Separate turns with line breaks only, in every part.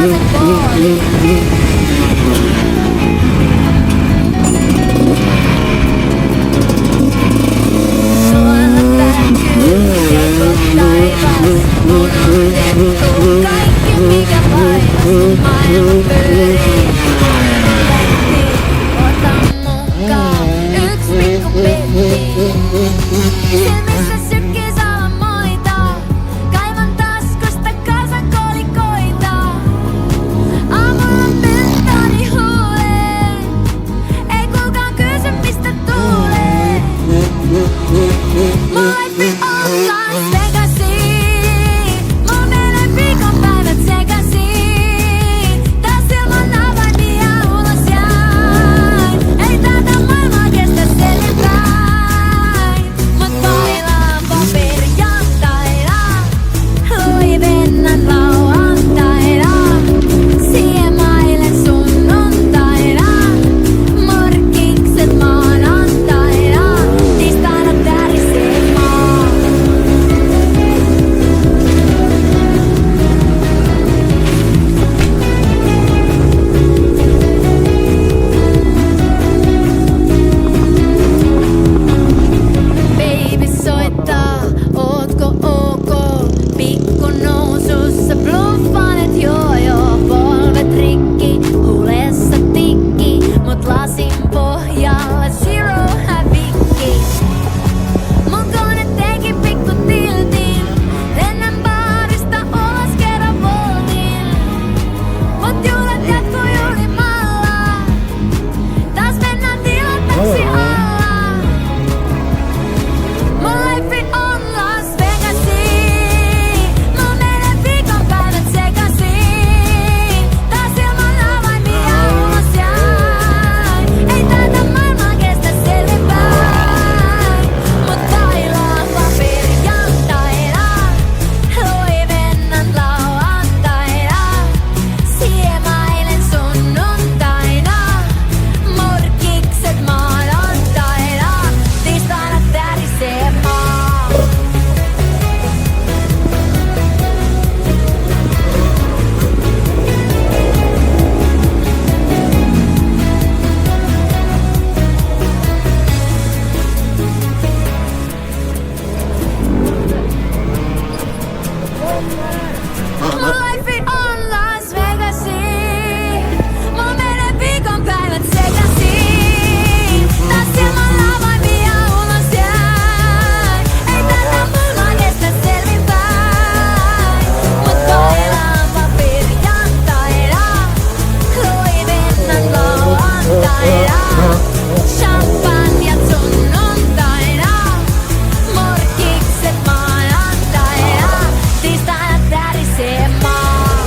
se pois. Suolla päätyy kekot taivas. Unohdettu kaikki mikä vaivas. Maailma pyörii. Ota mukaan yks pikku petti. Silmissä sykkii salamoita. Kaivan taskusta kasan kolikoita. Aamulla pynttoni huuleen. Ei kukaan kysy mistä tuulee. Mun life on Las Vegasiin. Mun menee viikonpäivät sekaisin. Taas ilman avaimia ulos jäin. Ei tätä maailmaa kestä selvinpäin. Mut bailaan paperijantaina. Louis Vuitton lauantaina. Siemailen sunnuntaina. Morkkikset maanantaina. Tiistaina tärisee maa. Baby soittaa, ootko ok? Pikku nousussa bluffailet joo. Polvet rikki, huulessa tikki. Mut lasin pohjalla zero hävikki. Mun kone teki pikku tiltin. Lennän baarista ulos kerran voltin. Mut juhlat jatkuu juhlimalla. Taas mennään tilanteeksi alla. Mun life on Las Vegasiin. Mun menee viikonpäivät sekaisin. Taas ilman avaimia ulos jäin. Ei tätä maailmaa kestä selvinpäin. Mut bailaan paperijantaina. Louis Vuitton lauantaina. Siemailen sunnuntaina. Morkkikset maanantaina. Tiistaina tärisee maa. Mun life on Las Vegasiin. Mun menee viikonpäivät sekaisin. Taas ilman avaimia ulos jäin. Ei tätä maailmaa kestä selvinpäin. Mut bailaan paperijantaina. Louis Vuitton lauantaina. Champagnat sunnuntaina. Morkkikset maanantaina. Tiistaina tärisee maa.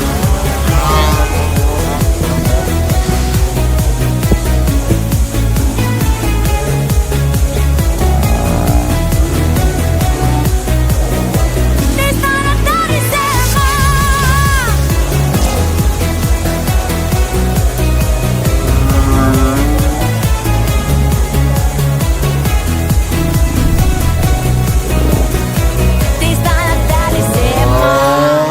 Tiistaina tärisee maa. Tiistaina tärisee maa.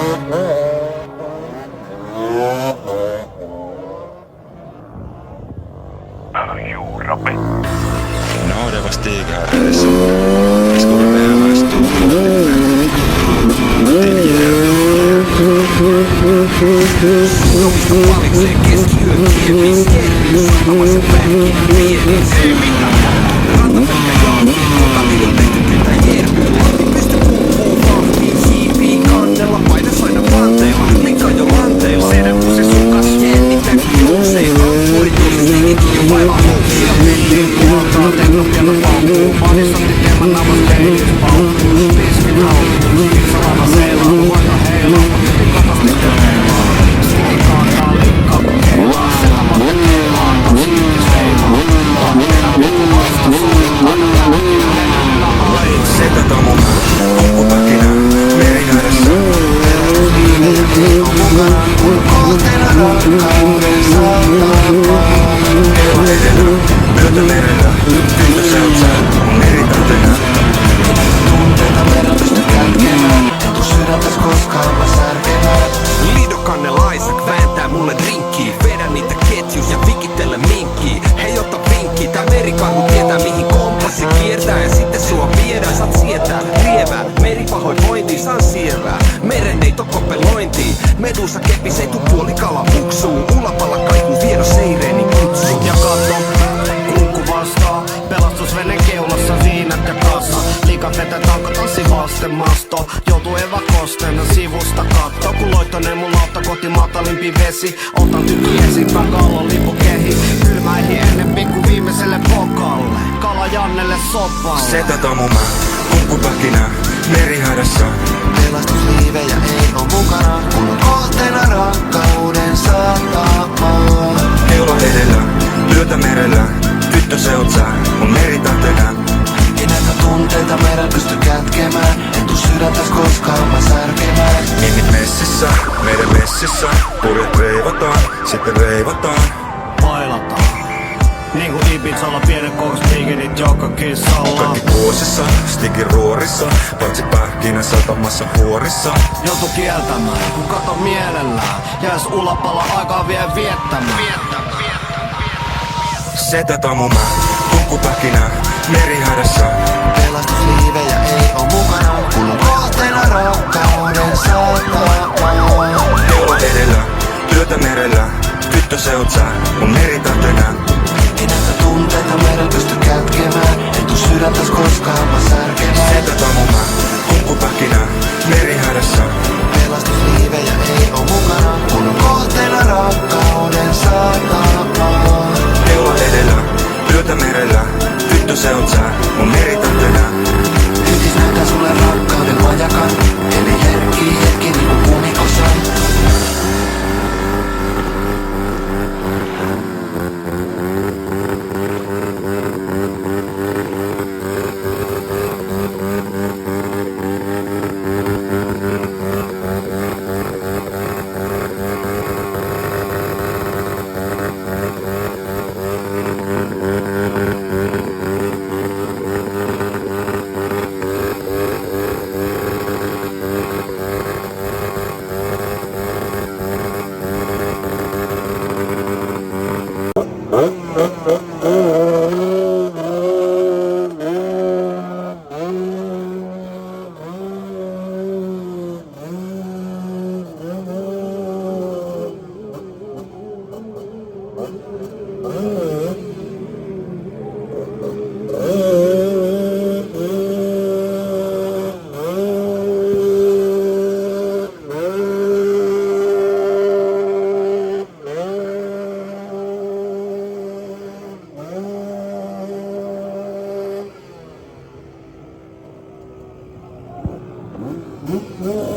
Juurape.
No, det var Stig här. Det skulle behöva en stor
Suomista valitsee keskiyökiä pisteet. Samassa päivänkin pieniin. Rantapelkä jalki, kotamilla tehty kentä jerkyy. Ei pysty puhuu vahtiin, hiipii kantella. Paitas aina panteilla, mikä jo lanteilla. Sedempusi sukas, jännitän juukseen. Ampuri juuri, vailla houksia. Mentiin puoltaa, lennot vielä paukkuu. Panisatti hieman navas peilissä paukkuu. Piskin haukkuu, salama seilaa, vailla heilaa. Mut katas niitä heilaa. Siki kantaa likka, heilaa. Selama heilaa, tapsiin seilaa. Lahkeena pikku vasta suuntaan. Lähkinen lennellä hain.
Setät on mun lopputakina merinäydessä.
Terveysviimeinen on mukana. Kun kohteena rakkauden saattaa.
Eva edellä, myötä merellä. Tyttö säytsää meritäytenä.
Tunteita verran pysty kätkemään. Tuu sydäntäs koskaan mä särkemään.
Lidokanne Isaac vääntää
mulle drinkkiä. Vedä niitä ketjus ja vikittele minkkiä. Hei ota vinkki, tää merikarhu tietää mihin kompassi kiertää. Ja sitten sua viedään, saat sietää rievää. Meripahoinvointia saan sievää. Meren ei kopelointiin. Medusa kepis ei tuu puolikala muksuu. Ulapalla kaikuu viedo seireeni kutsuu.
Ja katso, kulku vastaa. Pelastusvenen keulassa viinat ja kassa. Liikat vetetään tanssi vasten masto. Joutuu eväkosteena sivusta katto. Kun loittonee mun lautta kohti matalimpi vesi. Otan tykki esimpää kallon lipukehi. Kylmäihin ennen pikku viimeiselle pokalle. Kala Jannelle sopalle.
Setätomu mä, kumppupähkinä, merihädässä.
Pelastusliivejä ei oo mukana, kun on kohteena rakkauden satama.
Keula edellä, työtä merellä. Tyttö se oot sä, mun meritähtenä.
Ei näitä tunteita meidän pysty kätkemään. En tuu sydäntäs koskaan mä särkemään.
Mimmit messissä, meidän messissä. Purjet reivataan, sitten reivataan.
Bailataan. Niinku Ibizalla pienet korspiikinit joka kissalla.
Kaikki kuosissa, stikin ruorissa. Patsi pähkinä satamassa huorissa.
Joutu kieltämään, kun kato mielellään. Jäis ulapalla aikaa vie viettämään.
Setätomu mä, kumppupähkinä, merihädässä.
Pelastusliivejä ei oo mukana, kun on kohteena rakkauden satama.
Keula edellä, työtä merellä. Tyttö se oot sä, mun meritähtenä.
Ei näitä tunteita meidän pysty kätkemään. En tuu sydäntäs koskaan mä särkemään.
Setätomu mä, kumppupähkinä, merihädässä.
Pelastusliivejä ei oo mukana, kun on kohteena rakkauden satama.
Keula edellä, työtä merellä. Tyttö se oot sä, mun meritähtenä.
Yhdis näytän sulle rakkauden mä jakan. Eli hetki niinku kumikossa. Mm-hmm.